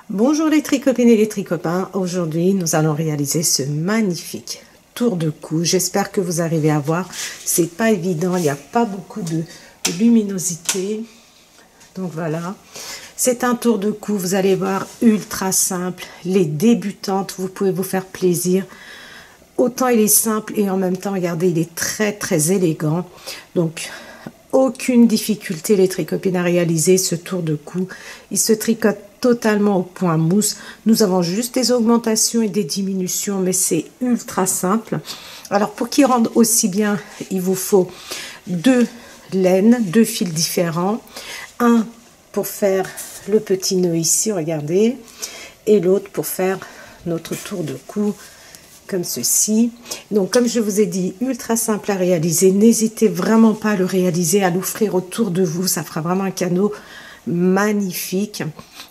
Bonjour les tricopines et les tricopains, aujourd'hui nous allons réaliser ce magnifique tour de cou. J'espère que vous arrivez à voir, c'est pas évident, il n'y a pas beaucoup de luminosité, donc voilà. C'est un tour de cou, vous allez voir, ultra simple, les débutantes, vous pouvez vous faire plaisir. Autant il est simple et en même temps, regardez, il est très élégant, donc aucune difficulté les tricopines à réaliser ce tour de cou. Il se tricote totalement au point mousse. Nous avons juste des augmentations et des diminutions, mais c'est ultra simple. Alors pour qu'il rende aussi bien, il vous faut deux laines, deux fils différents. Un pour faire le petit nœud ici, regardez, et l'autre pour faire notre tour de cou comme ceci. Donc comme je vous ai dit, ultra simple à réaliser. N'hésitez vraiment pas à le réaliser, à l'offrir autour de vous. Ça fera vraiment un cadeau magnifique.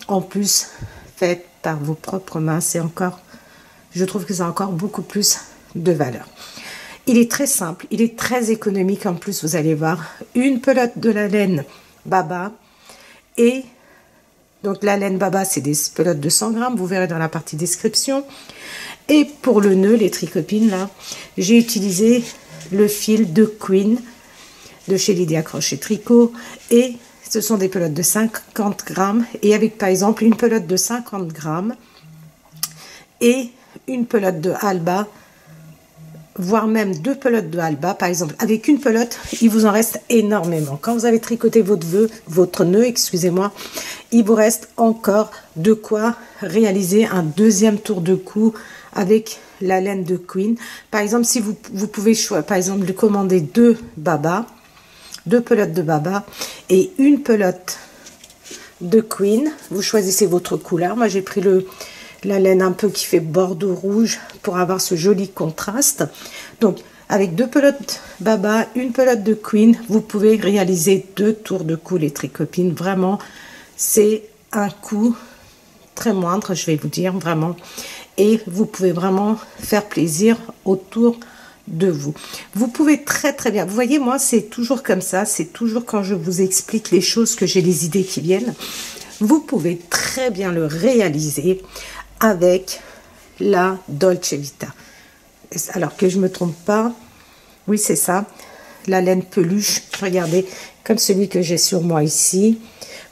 En plus, fait par vos propres mains, c'est encore, je trouve que c'est encore beaucoup plus de valeur. Il est très simple, il est très économique en plus, vous allez voir. Une pelote de la laine Baba et donc la laine Baba, c'est des pelotes de 100 grammes, vous verrez dans la partie description. Et pour le nœud, les tricopines, là, j'ai utilisé le fil de Queen de chez Lydia Crochet Tricot. Et ce sont des pelotes de 50 grammes. Et avec, par exemple, une pelote de 50 grammes et une pelote de Alba, voire même deux pelotes de Alba, par exemple. Avec une pelote, il vous en reste énormément. Quand vous avez tricoté votre nœud, excusez-moi, il vous reste encore de quoi réaliser un deuxième tour de cou avec la laine de Queen. Par exemple, si vous pouvez par exemple lui commander deux pelotes de Baba et une pelote de Queen, vous choisissez votre couleur. Moi j'ai pris la laine un peu qui fait bordeaux rouge pour avoir ce joli contraste. Donc avec deux pelotes Baba, une pelote de Queen, vous pouvez réaliser deux tours de cou les tricopines. Vraiment, c'est un coût très moindre, je vais vous dire, vraiment. Et vous pouvez vraiment faire plaisir autour de vous. Vous pouvez très bien, vous voyez, moi c'est toujours comme ça, c'est toujours quand je vous explique les choses que j'ai les idées qui viennent. Vous pouvez très bien le réaliser avec la Dolce Vita. Alors que je me trompe pas, oui c'est ça, la laine peluche, regardez, comme celui que j'ai sur moi ici.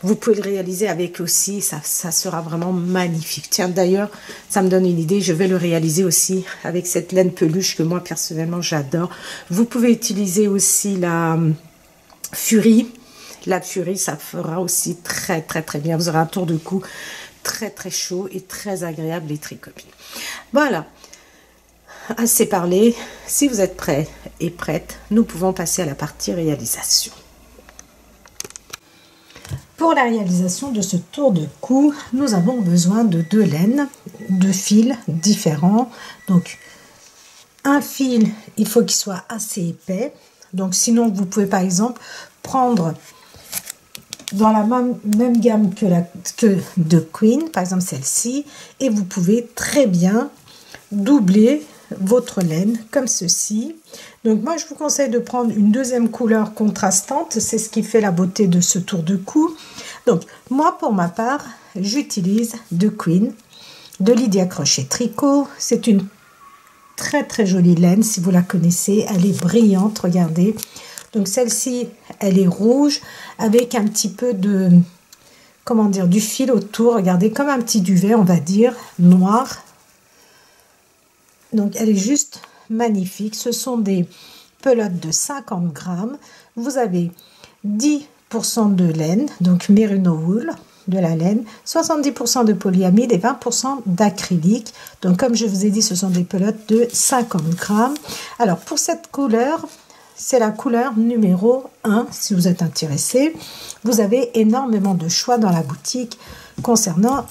Vous pouvez le réaliser avec aussi, ça sera vraiment magnifique. Tiens, d'ailleurs, ça me donne une idée, je vais le réaliser aussi avec cette laine peluche que moi, personnellement, j'adore. Vous pouvez utiliser aussi la Fury. La Fury, ça fera aussi très bien. Vous aurez un tour de cou très chaud et très agréable, les tricopines. Voilà, assez parlé. Si vous êtes prêts et prêtes, nous pouvons passer à la partie réalisation. Pour la réalisation de ce tour de cou, nous avons besoin de deux laines, deux fils différents. Donc, un fil, il faut qu'il soit assez épais. Donc, sinon, vous pouvez par exemple prendre dans la même gamme que de Queen, par exemple celle-ci, et vous pouvez très bien doubler votre laine comme ceci. Donc moi je vous conseille de prendre une deuxième couleur contrastante, c'est ce qui fait la beauté de ce tour de cou. Donc moi pour ma part j'utilise de Queen de Lydia Crochet Tricot. C'est une très jolie laine, si vous la connaissez, elle est brillante, regardez. Donc celle-ci elle est rouge avec un petit peu de, comment dire, du fil autour, regardez, comme un petit duvet on va dire, noir. Donc elle est juste magnifique. Ce sont des pelotes de 50 grammes. Vous avez 10% de laine, donc merino wool, de la laine, 70% de polyamide et 20% d'acrylique. Donc comme je vous ai dit, ce sont des pelotes de 50 grammes. Alors pour cette couleur, c'est la couleur numéro 1 si vous êtes intéressé. Vous avez énormément de choix dans la boutique concernant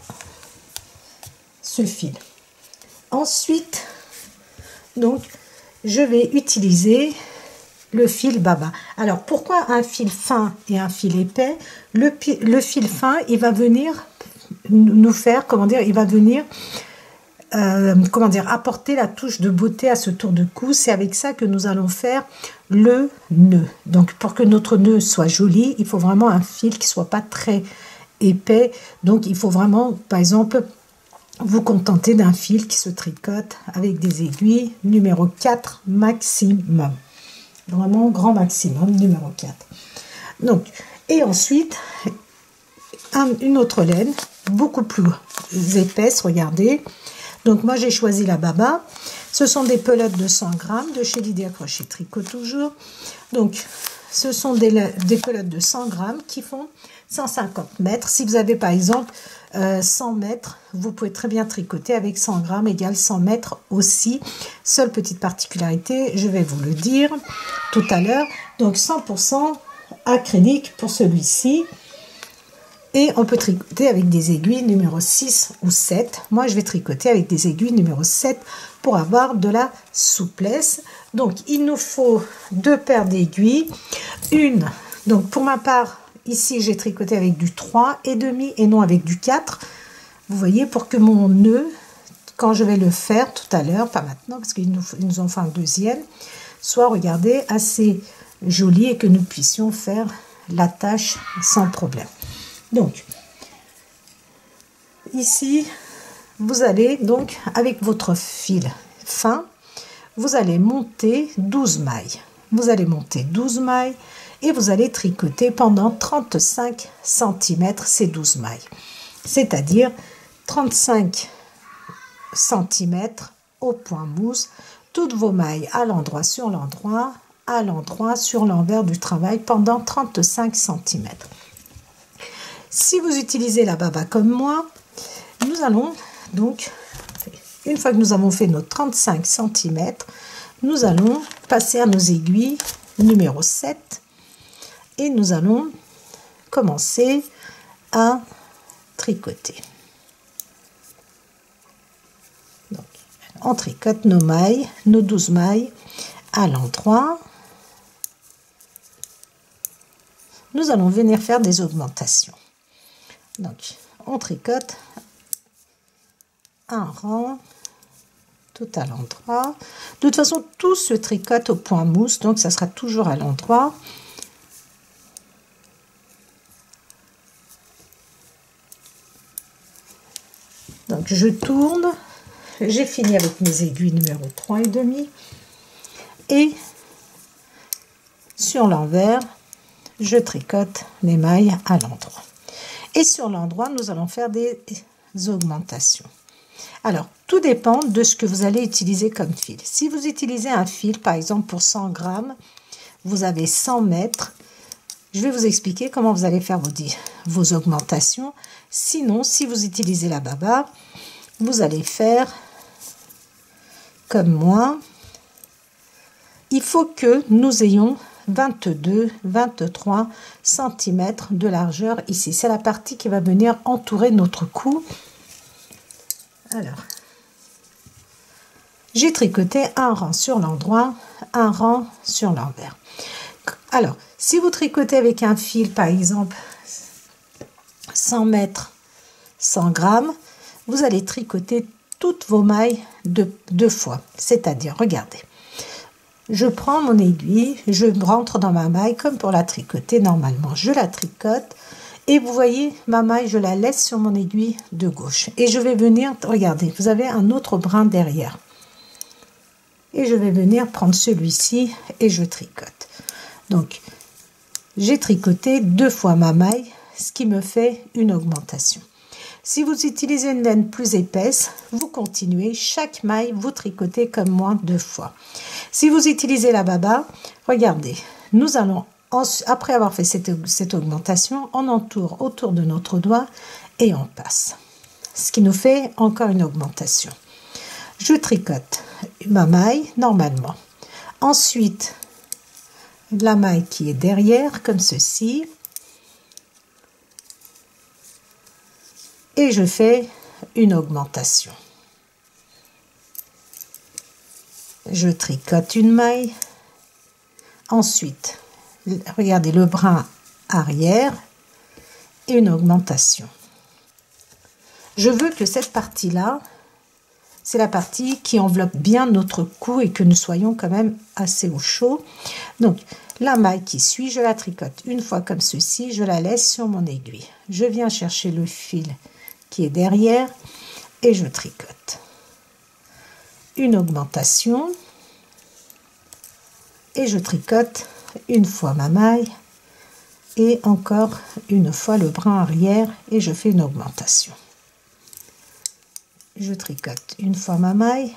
ce fil. Ensuite, donc, je vais utiliser le fil Baba. Alors, pourquoi un fil fin et un fil épais? Le fil fin, il va venir nous faire, comment dire, il va venir, apporter la touche de beauté à ce tour de cou. C'est avec ça que nous allons faire le nœud. Donc, pour que notre nœud soit joli, il faut vraiment un fil qui soit pas très épais. Donc, il faut vraiment, par exemple, vous contenter d'un fil qui se tricote avec des aiguilles numéro 4 maximum. Vraiment grand maximum, numéro 4. Donc, et ensuite, une autre laine, beaucoup plus épaisse, regardez. Donc, moi, j'ai choisi la Baba. Ce sont des pelotes de 100 grammes de chez Lydia Crochet Tricot toujours. Donc, ce sont des pelotes de 100 grammes qui font 150 mètres. Si vous avez, par exemple, 100 mètres, vous pouvez très bien tricoter avec 100 grammes égale 100 mètres aussi. Seule petite particularité, je vais vous le dire tout à l'heure. Donc, 100% acrylique pour celui-ci. Et on peut tricoter avec des aiguilles numéro 6 ou 7. Moi, je vais tricoter avec des aiguilles numéro 7 pour avoir de la souplesse. Donc, il nous faut 2 paires d'aiguilles. Une, donc pour ma part, ici, j'ai tricoté avec du 3,5 et non avec du 4. Vous voyez, pour que mon nœud, quand je vais le faire tout à l'heure, pas maintenant, parce qu'ils nous ont fait un deuxième, soit, regardez, assez joli et que nous puissions faire la tâche sans problème. Donc, ici, vous allez donc, avec votre fil fin, vous allez monter 12 mailles. Vous allez monter 12 mailles et vous allez tricoter pendant 35 cm ces 12 mailles. C'est-à-dire 35 cm au point mousse, toutes vos mailles à l'endroit, sur l'endroit, à l'endroit, sur l'envers du travail pendant 35 cm. Si vous utilisez la Baba comme moi, nous allons donc, une fois que nous avons fait nos 35 cm, nous allons passer à nos aiguilles numéro 7 et nous allons commencer à tricoter. Donc, on tricote nos mailles, nos 12 mailles à l'endroit. Nous allons venir faire des augmentations. Donc, on tricote un rang tout à l'endroit. De toute façon, tout se tricote au point mousse, donc ça sera toujours à l'endroit. Donc, je tourne. J'ai fini avec mes aiguilles numéro 3,5. Et sur l'envers, je tricote les mailles à l'endroit. Et sur l'endroit, nous allons faire des augmentations. Alors, tout dépend de ce que vous allez utiliser comme fil. Si vous utilisez un fil, par exemple pour 100 grammes, vous avez 100 mètres. Je vais vous expliquer comment vous allez faire vos augmentations. Sinon, si vous utilisez la Baba, vous allez faire comme moi. Il faut que nous ayons 22-23 cm de largeur ici. C'est la partie qui va venir entourer notre cou. Alors, j'ai tricoté un rang sur l'endroit, un rang sur l'envers. Alors, si vous tricotez avec un fil, par exemple, 100 mètres, 100 grammes, vous allez tricoter toutes vos mailles deux fois. C'est-à-dire, regardez. Je prends mon aiguille, je rentre dans ma maille comme pour la tricoter normalement. Je la tricote et vous voyez ma maille, je la laisse sur mon aiguille de gauche. Et je vais venir, regardez, vous avez un autre brin derrière. Et je vais venir prendre celui-ci et je tricote. Donc, j'ai tricoté 2 fois ma maille, ce qui me fait une augmentation. Si vous utilisez une laine plus épaisse, vous continuez. Chaque maille, vous tricotez comme moi 2 fois. Si vous utilisez la Baba, regardez, nous allons, après avoir fait cette augmentation, on entoure autour de notre doigt et on passe. Ce qui nous fait encore une augmentation. Je tricote ma maille normalement. Ensuite, la maille qui est derrière, comme ceci. Et je fais une augmentation. Je tricote une maille. Ensuite, regardez le brin arrière et une augmentation. Je veux que cette partie-là, c'est la partie qui enveloppe bien notre cou et que nous soyons quand même assez au chaud. Donc, La maille qui suit, je la tricote une fois comme ceci, je la laisse sur mon aiguille. Je viens chercher le fil qui est derrière et je tricote. Une augmentation et je tricote une fois ma maille et encore une fois le brin arrière et je fais une augmentation. Je tricote une fois ma maille,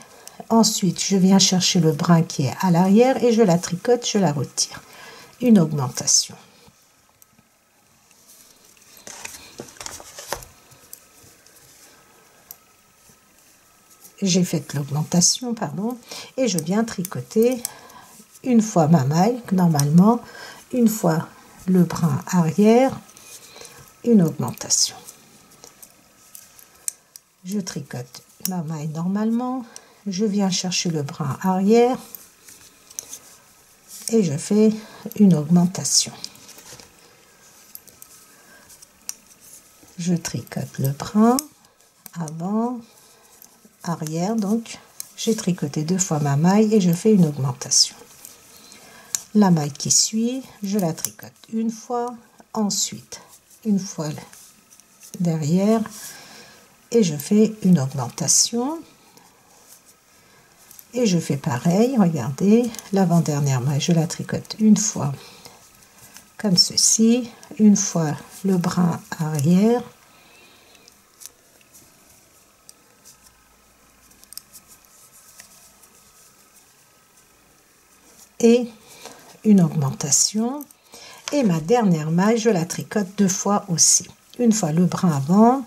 ensuite je viens chercher le brin qui est à l'arrière et je la tricote, je la retire. Une augmentation. J'ai fait l'augmentation, pardon, et je viens tricoter une fois ma maille, normalement, une fois le brin arrière, une augmentation. Je tricote ma maille normalement, je viens chercher le brin arrière et je fais une augmentation. Je tricote le brin avant, arrière, donc j'ai tricoté deux fois ma maille et je fais une augmentation. La maille qui suit, je la tricote une fois, ensuite une fois derrière et je fais une augmentation. Et je fais pareil, regardez, l'avant-dernière maille, je la tricote une fois comme ceci, une fois le brin arrière et une augmentation. Et ma dernière maille, je la tricote deux fois aussi. Une fois le brin avant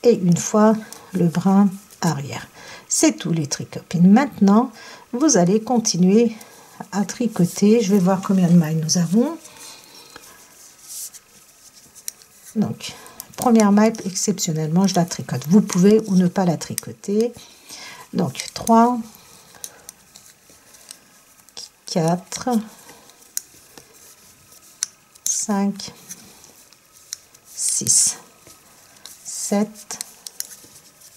et une fois le brin arrière. C'est tout les tricopines. Maintenant, vous allez continuer à tricoter. Je vais voir combien de mailles nous avons. Donc, première maille, exceptionnellement, je la tricote. Vous pouvez ou ne pas la tricoter. Donc, 3, 4, 5, 6, 7,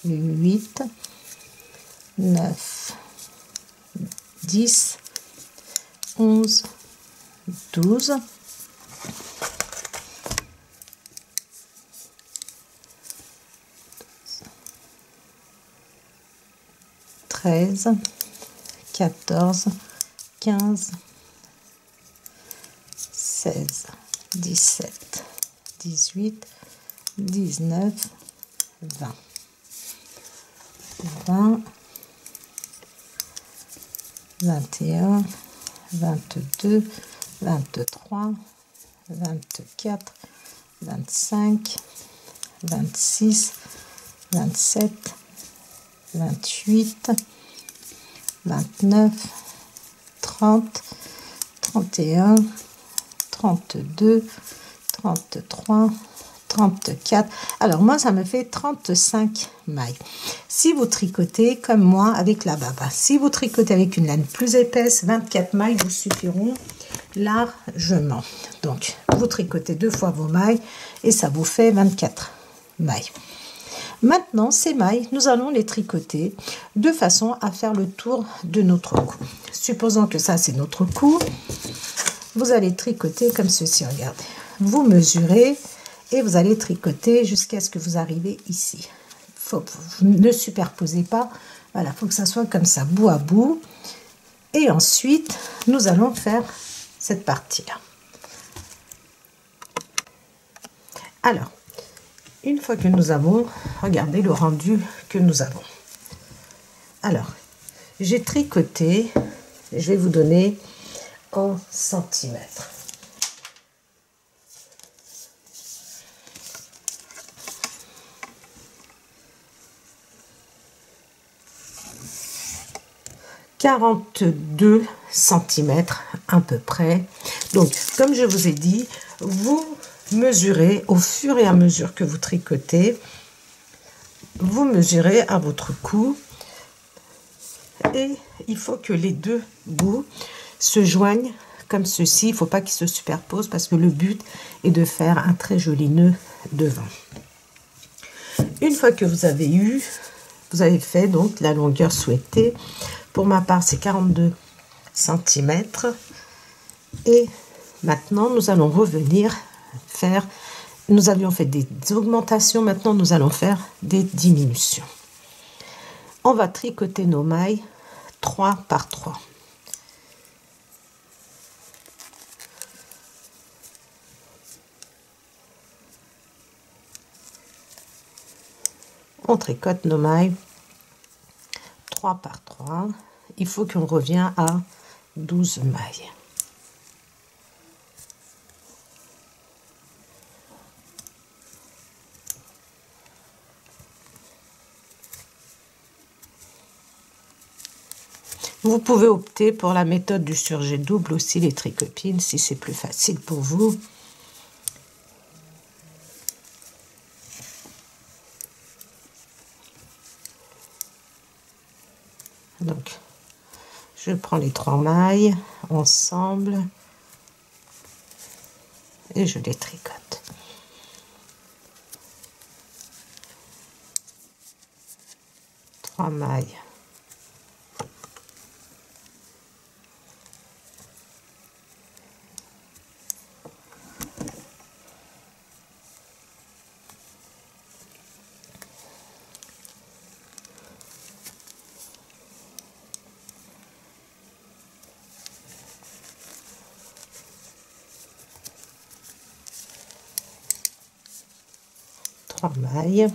8, 9, 10, 11, 12, 13, 14, 15, 16, 17, 18, 19, 20. 20, 21, 22, 23, 24, 25, 26, 27, 28, 29, 30, 31, 32, 33, 34. Alors moi ça me fait 35 mailles. Si vous tricotez comme moi avec la baba, si vous tricotez avec une laine plus épaisse, 24 mailles vous suffiront largement. Donc vous tricotez deux fois vos mailles et ça vous fait 24 mailles. Maintenant ces mailles, nous allons les tricoter de façon à faire le tour de notre cou. Supposons que ça c'est notre cou, vous allez tricoter comme ceci, regardez. Vous mesurez et vous allez tricoter jusqu'à ce que vous arrivez ici. Vous ne superposez pas, voilà, il faut que ça soit comme ça, bout à bout. Et ensuite, nous allons faire cette partie-là. Alors, une fois que nous avons, regardez le rendu que nous avons. Alors, j'ai tricoté, je vais vous donner en centimètres. « 42 cm à peu près. Donc, comme je vous ai dit, vous mesurez au fur et à mesure que vous tricotez. Vous mesurez à votre cou. Et il faut que les deux bouts se joignent comme ceci. Il ne faut pas qu'ils se superposent parce que le but est de faire un très joli nœud devant. Une fois que vous avez fait donc la longueur souhaitée. Pour ma part, c'est 42 cm. Et maintenant, nous allons revenir faire, nous avions fait des augmentations, maintenant nous allons faire des diminutions. On va tricoter nos mailles 3 par 3. On tricote nos mailles 3 par 3. Il faut qu'on revienne à 12 mailles. Vous pouvez opter pour la méthode du surjet double aussi, les tricopines, si c'est plus facile pour vous. Donc, je prends les 3 mailles ensemble et je les tricote. Trois mailles. Mailles.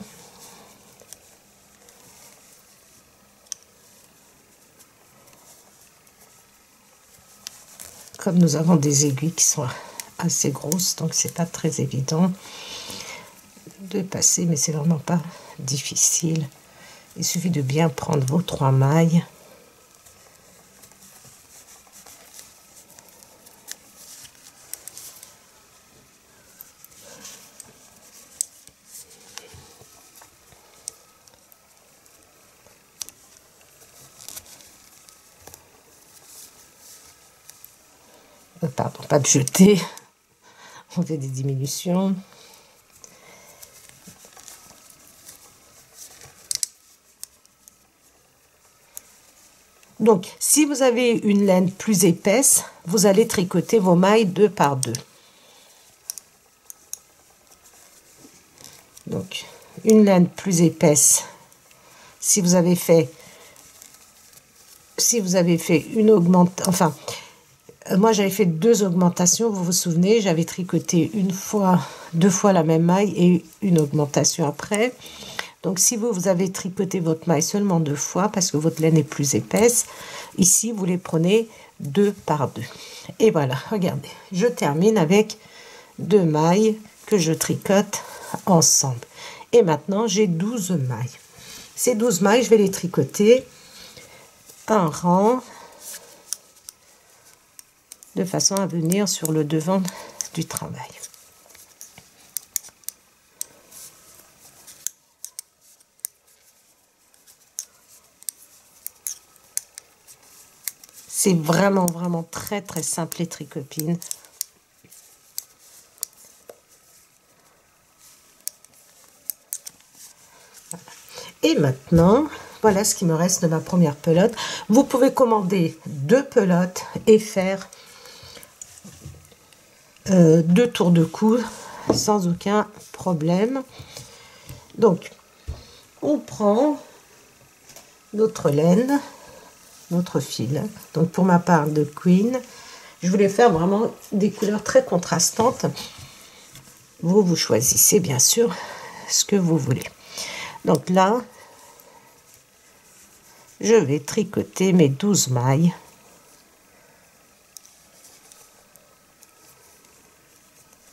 Comme nous avons des aiguilles qui sont assez grosses, donc c'est pas très évident de passer, mais c'est vraiment pas difficile. Il suffit de bien prendre vos 3 mailles. Pardon, pas de jeter, on fait des diminutions. Donc, si vous avez une laine plus épaisse, vous allez tricoter vos mailles 2 par 2. Donc, une laine plus épaisse, si vous avez fait une augmentation, enfin, moi j'avais fait 2 augmentations, vous vous souvenez, j'avais tricoté 2 fois la même maille et une augmentation après. Donc si vous avez tricoté votre maille seulement 2 fois parce que votre laine est plus épaisse, ici vous les prenez 2 par 2. Et voilà, regardez, je termine avec 2 mailles que je tricote ensemble. Et maintenant j'ai 12 mailles. Ces 12 mailles, je vais les tricoter un rang de façon à venir sur le devant du travail. C'est vraiment très simple les tricopines. Voilà. Et maintenant, voilà ce qui me reste de ma première pelote. Vous pouvez commander 2 pelotes et faire 2 tours de cou sans aucun problème. Donc, on prend notre laine, notre fil. Donc pour ma part de Queen, je voulais faire vraiment des couleurs très contrastantes. Vous choisissez bien sûr ce que vous voulez. Donc là, je vais tricoter mes 12 mailles.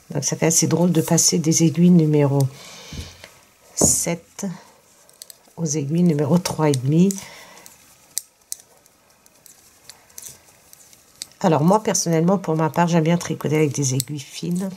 Donc ça fait assez drôle de passer des aiguilles numéro 7 aux aiguilles numéro 3,5. Alors moi personnellement, pour ma part, j'aime bien tricoter avec des aiguilles fines.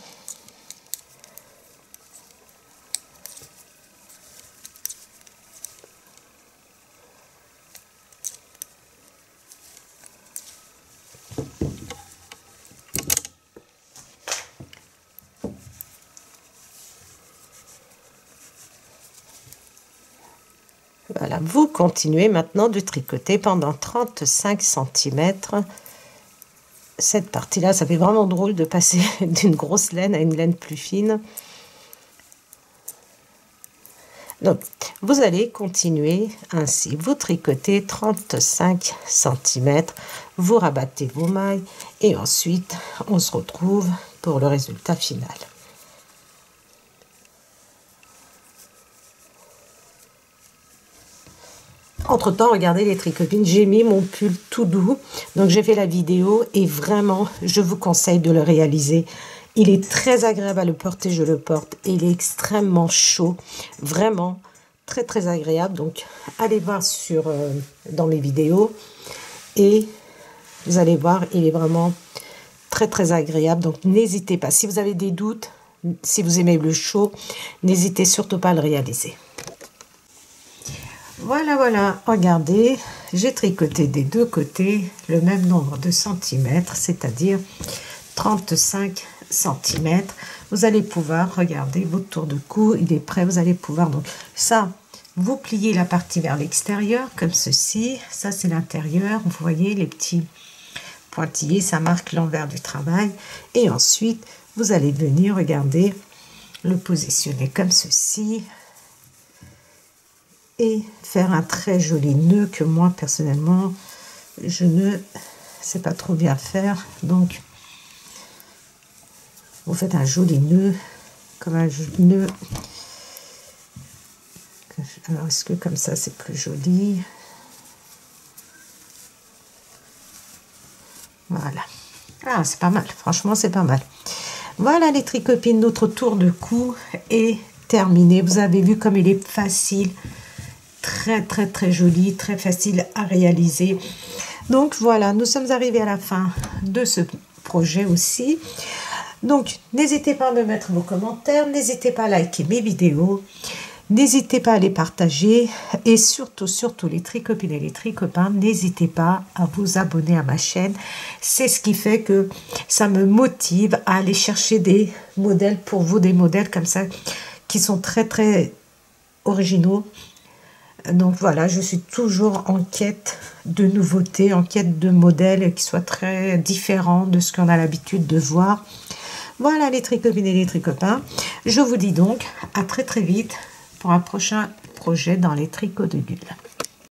Voilà, vous continuez maintenant de tricoter pendant 35 cm cette partie-là. Ça fait vraiment drôle de passer d'une grosse laine à une laine plus fine. Donc, vous allez continuer ainsi. Vous tricotez 35 cm, vous rabattez vos mailles et ensuite, on se retrouve pour le résultat final. Entre-temps, regardez les tricopines, j'ai mis mon pull tout doux. Donc, j'ai fait la vidéo et vraiment, je vous conseille de le réaliser. Il est très agréable à le porter, je le porte. Et il est extrêmement chaud, vraiment très très agréable. Donc, allez voir dans mes vidéos et vous allez voir, il est vraiment très très agréable. Donc, n'hésitez pas. Si vous avez des doutes, si vous aimez le chaud, n'hésitez surtout pas à le réaliser. Voilà, regardez, j'ai tricoté des deux côtés le même nombre de centimètres, c'est-à-dire 35 cm. Vous allez pouvoir regarder votre tour de cou, il est prêt. Vous allez pouvoir donc ça, vous pliez la partie vers l'extérieur comme ceci. Ça c'est l'intérieur. Vous voyez les petits pointillés, ça marque l'envers du travail. Et ensuite vous allez venir regarder le positionner comme ceci et faire un très joli nœud que moi personnellement je ne sais pas trop bien faire. Donc vous faites un joli nœud, comme un nœud. Alors, est-ce que comme ça, c'est plus joli? Voilà. Ah, c'est pas mal. Franchement, c'est pas mal. Voilà, les tricopines, notre tour de cou est terminé. Vous avez vu comme il est facile. Très, très, très joli. Très facile à réaliser. Donc, voilà, nous sommes arrivés à la fin de ce projet aussi. Donc, n'hésitez pas à me mettre vos commentaires, n'hésitez pas à liker mes vidéos, n'hésitez pas à les partager et surtout les tricopines et les tricopains, n'hésitez pas à vous abonner à ma chaîne. C'est ce qui fait que ça me motive à aller chercher des modèles pour vous, des modèles comme ça qui sont très très originaux. Donc voilà, je suis toujours en quête de nouveautés, en quête de modèles qui soient très différents de ce qu'on a l'habitude de voir. Voilà les tricopines et les tricopains. Je vous dis donc à très très vite pour un prochain projet dans les tricots de Gul.